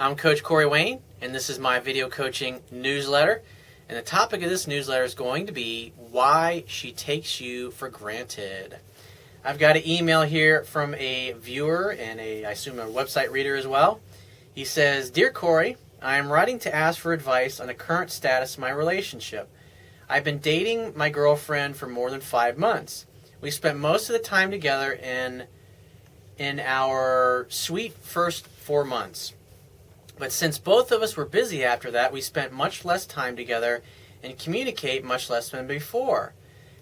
I'm Coach Corey Wayne, and this is my video coaching newsletter. And the topic of this newsletter is going to be why she takes you for granted. I've got an email here from a viewer and I assume a website reader as well. He says, "Dear Corey, I am writing to ask for advice on the current status of my relationship. I've been dating my girlfriend for more than 5 months. We spent most of the time together in our sweet first 4 months. But since both of us were busy after that, we spent much less time together and communicate much less than before.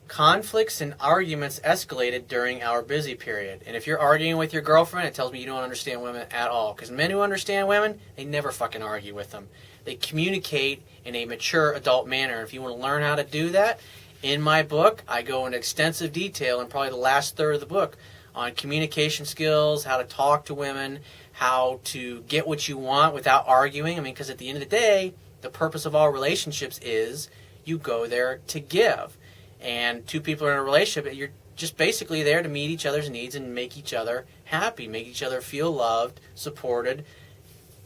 Conflicts and arguments escalated during our busy period." And if you're arguing with your girlfriend, it tells me you don't understand women at all. Because men who understand women, they never fucking argue with them. They communicate in a mature adult manner. If you want to learn how to do that, in my book, I go into extensive detail in probably the last third of the book on communication skills, how to talk to women, how to get what you want without arguing. I mean, because at the end of the day, the purpose of all relationships is you go there to give. And two people are in a relationship, you're just basically there to meet each other's needs and make each other happy, make each other feel loved, supported,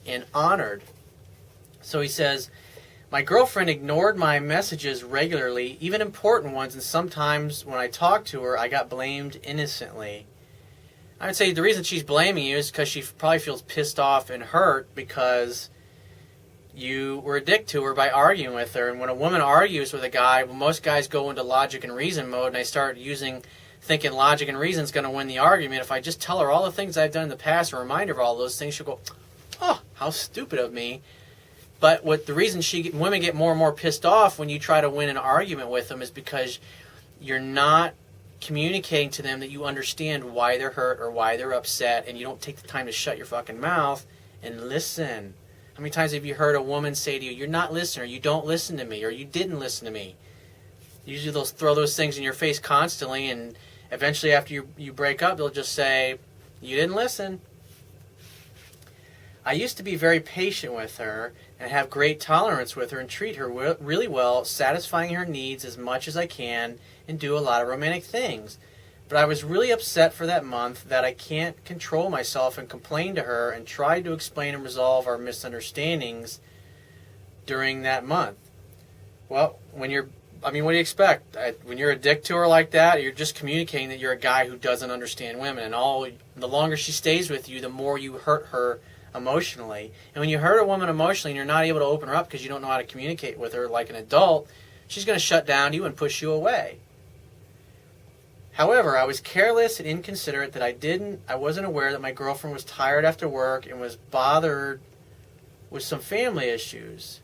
and honored. So he says, "My girlfriend ignored my messages regularly, even important ones, and sometimes when I talked to her, I got blamed innocently." I would say the reason she's blaming you is because she probably feels pissed off and hurt because you were a dick to her by arguing with her. And when a woman argues with a guy, well, most guys go into logic and reason mode, and they start thinking logic and reason is going to win the argument. If I just tell her all the things I've done in the past and remind her of all those things, she'll go, "Oh, how stupid of me." But the reason women get more and more pissed off when you try to win an argument with them is because you're not communicating to them that you understand why they're hurt or why they're upset, and you don't take the time to shut your fucking mouth and listen. How many times have you heard a woman say to you, "You're not listening," or "You don't listen to me," or "You didn't listen to me"? Usually they'll throw those things in your face constantly, and eventually after you break up, they'll just say, "You didn't listen." "I used to be very patient with her and have great tolerance with her and treat her really well, satisfying her needs as much as I can and do a lot of romantic things. But I was really upset for that month that I can't control myself and complain to her and tried to explain and resolve our misunderstandings during that month." Well, what do you expect? When you're a dick to her like that, you're just communicating that you're a guy who doesn't understand women. And the longer she stays with you, the more you hurt her emotionally. And when you hurt a woman emotionally and you're not able to open her up because you don't know how to communicate with her like an adult, she's going to shut down you and push you away. "However, I was careless and inconsiderate that I wasn't aware that my girlfriend was tired after work and was bothered with some family issues.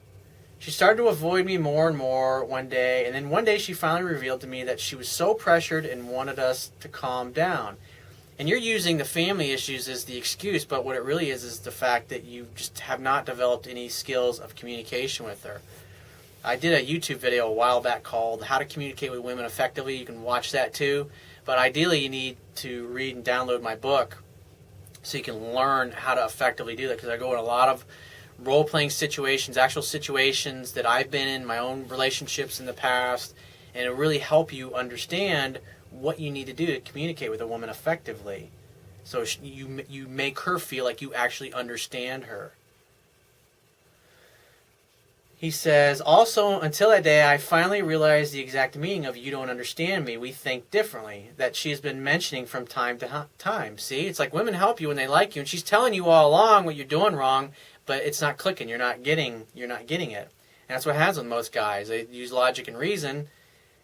She started to avoid me more and more one day, and then one day she finally revealed to me that she was so pressured and wanted us to calm down." And you're using the family issues as the excuse, but what it really is the fact that you just have not developed any skills of communication with her. I did a YouTube video a while back called "How to Communicate with Women Effectively." You can watch that too. But ideally, you need to read and download my book so you can learn how to effectively do that, because I go in a lot of role-playing situations, actual situations that I've been in, my own relationships in the past, and it'll really help you understand what you need to do to communicate with a woman effectively. So you make her feel like you actually understand her. He says, "Also, until that day, I finally realized the exact meaning of 'you don't understand me, we think differently,' that she has been mentioning from time to time." See, it's like women help you when they like you, and she's telling you all along what you're doing wrong, but it's not clicking. You're not getting it. And that's what happens with most guys. They use logic and reason,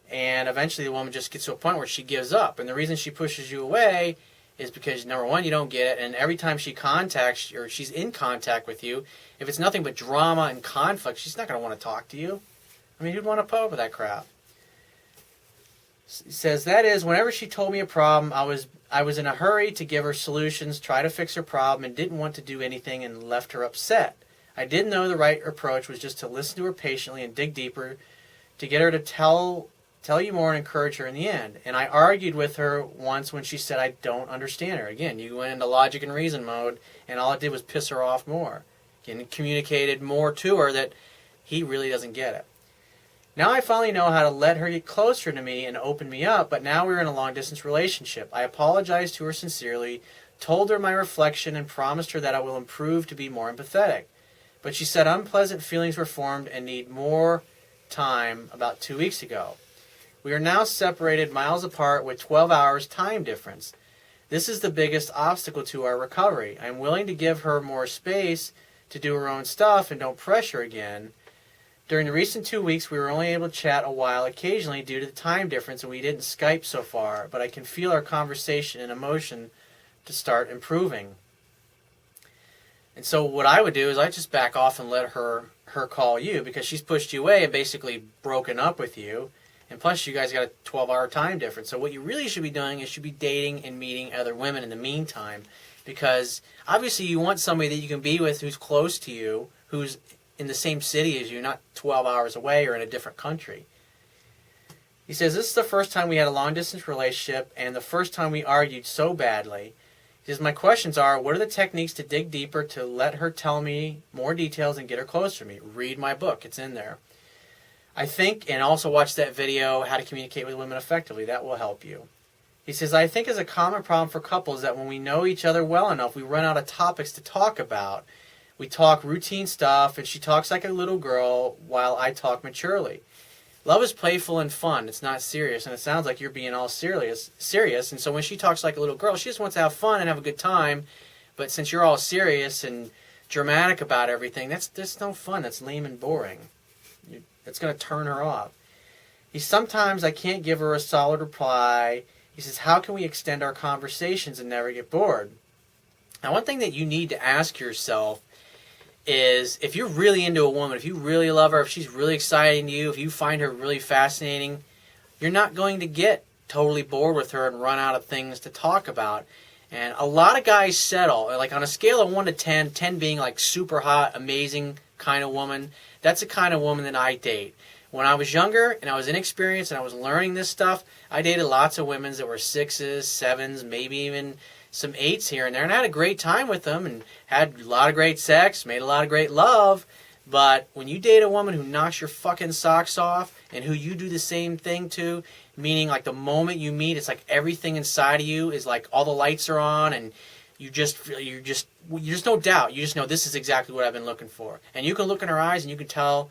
and eventually the woman just gets to a point where she gives up. And the reason she pushes you away is because, number one, you don't get it, and every time she contacts or she's in contact with you, if it's nothing but drama and conflict, she's not going to want to talk to you. I mean, who'd want to put up with that crap? He says, "That is, whenever she told me a problem, I was in a hurry to give her solutions, try to fix her problem, and didn't want to do anything and left her upset. I didn't know the right approach was just to listen to her patiently and dig deeper to get her to tell you more and encourage her in the end. And I argued with her once when she said I don't understand her." Again, you went into logic and reason mode, and all it did was piss her off more. Again, communicated more to her that he really doesn't get it. "Now I finally know how to let her get closer to me and open me up, but now we're in a long-distance relationship. I apologized to her sincerely, told her my reflection, and promised her that I will improve to be more empathetic. But she said unpleasant feelings were formed and need more time about 2 weeks ago. We are now separated miles apart with 12 hours time difference. This is the biggest obstacle to our recovery. I am willing to give her more space to do her own stuff and don't pressure again. During the recent 2 weeks, we were only able to chat a while occasionally due to the time difference, and we didn't Skype so far, but I can feel our conversation and emotion to start improving. And so what I would do is I just back off and let her call you, because she's pushed you away and basically broken up with you. And plus, you guys got a 12-hour time difference. So what you really should be doing is you should be dating and meeting other women in the meantime, because obviously you want somebody that you can be with who's close to you, who's in the same city as you, not 12 hours away or in a different country. He says, this is the first time we had a long-distance relationship and the first time we argued so badly. He says, my questions are, what are the techniques to dig deeper to let her tell me more details and get her closer to me? Read my book. It's in there. I think, and also watch that video, How to Communicate with Women Effectively. That will help you. He says, I think it's a common problem for couples that when we know each other well enough, we run out of topics to talk about. We talk routine stuff, and she talks like a little girl while I talk maturely. Love is playful and fun. It's not serious, and it sounds like you're being all serious. And so when she talks like a little girl, she just wants to have fun and have a good time. But since you're all serious and dramatic about everything, that's no fun. That's lame and boring. It's going to turn her off. Sometimes I can't give her a solid reply. He says, how can we extend our conversations and never get bored? Now, one thing that you need to ask yourself is, if you're really into a woman, if you really love her, if she's really exciting to you, if you find her really fascinating, you're not going to get totally bored with her and run out of things to talk about. And a lot of guys settle, like on a scale of 1 to 10, 10 being like super hot, amazing kind of woman. That's the kind of woman that I date. When I was younger and I was inexperienced and I was learning this stuff, I dated lots of women that were 6s, 7s, maybe even some 8s here and there. And I had a great time with them and had a lot of great sex, made a lot of great love. But when you date a woman who knocks your fucking socks off and who you do the same thing to, meaning like the moment you meet, it's like everything inside of you is like all the lights are on and you just no doubt. You just know this is exactly what I've been looking for. And you can look in her eyes and you can tell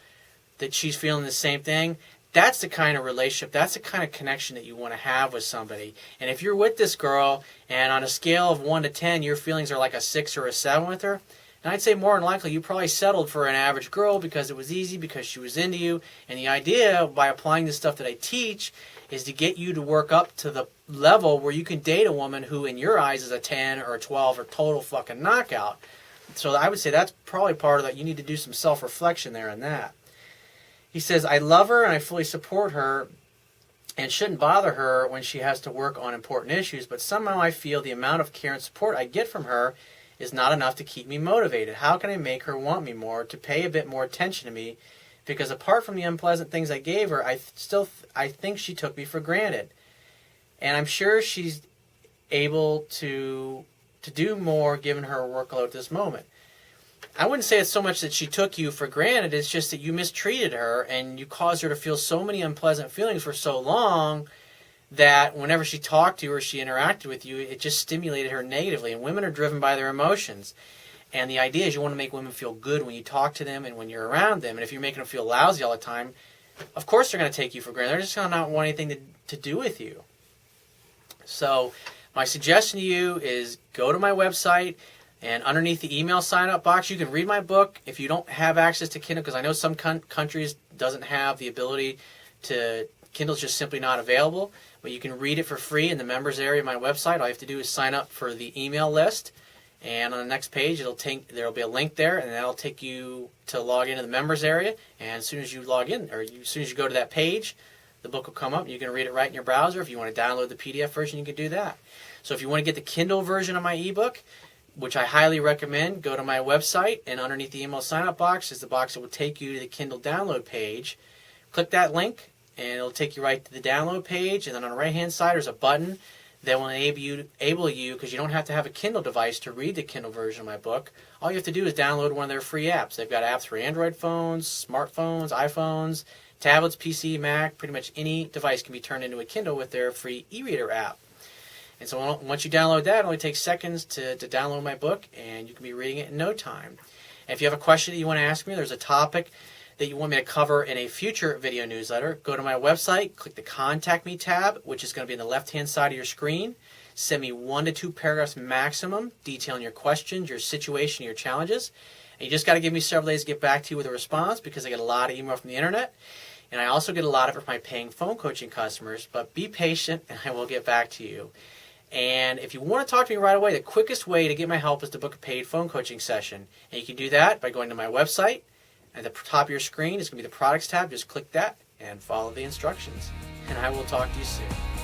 that she's feeling the same thing. That's the kind of relationship, that's the kind of connection that you want to have with somebody. And if you're with this girl and on a scale of 1 to 10, your feelings are like a 6 or a 7 with her, and I'd say more than likely you probably settled for an average girl because it was easy, because she was into you. And the idea, by applying the stuff that I teach, is to get you to work up to the level where you can date a woman who in your eyes is a 10 or a 12 or total fucking knockout. So I would say that's probably part of that. You need to do some self-reflection there on that. He says, I love her and I fully support her and shouldn't bother her when she has to work on important issues, but somehow I feel the amount of care and support I get from her is not enough to keep me motivated. How can I make her want me more, to pay a bit more attention to me? Because apart from the unpleasant things I gave her, I think she took me for granted. And I'm sure she's able to do more given her workload at this moment. I wouldn't say it's so much that she took you for granted, it's just that you mistreated her and you caused her to feel so many unpleasant feelings for so long that whenever she talked to you or she interacted with you, it just stimulated her negatively. And women are driven by their emotions. And the idea is you want to make women feel good when you talk to them and when you're around them. And if you're making them feel lousy all the time, of course they're going to take you for granted. They're just going to not want anything to do with you. So my suggestion to you is go to my website, and underneath the email sign-up box, you can read my book. If you don't have access to Kindle, because I know some countries doesn't have the ability to, Kindle's just simply not available, but you can read it for free in the members area of my website. All you have to do is sign up for the email list, and on the next page, there'll be a link there, and that'll take you to log into the members area. And as soon as you log in, or as soon as you go to that page, the book will come up. You can read it right in your browser. If you want to download the PDF version, you can do that. So if you want to get the Kindle version of my ebook, which I highly recommend, go to my website, and underneath the email sign-up box is the box that will take you to the Kindle download page. Click that link, and it'll take you right to the download page, and then on the right-hand side there's a button that will enable you, because you don't have to have a Kindle device to read the Kindle version of my book. All you have to do is download one of their free apps. They've got apps for Android phones, smartphones, iPhones, tablets, PC, Mac. Pretty much any device can be turned into a Kindle with their free e-reader app. And so once you download that, it only takes seconds to download my book, and you can be reading it in no time. If you have a question that you want to ask me, there's a topic that you want me to cover in a future video newsletter, go to my website, click the Contact Me tab, which is going to be on the left-hand side of your screen. Send me 1 to 2 paragraphs maximum detailing your questions, your situation, your challenges. And you just got to give me several days to get back to you with a response because I get a lot of email from the internet. And I also get a lot of it from my paying phone coaching customers. But be patient and I will get back to you. And if you want to talk to me right away, the quickest way to get my help is to book a paid phone coaching session. And you can do that by going to my website. At the top of your screen is going to be the Products tab. Just click that and follow the instructions. And I will talk to you soon.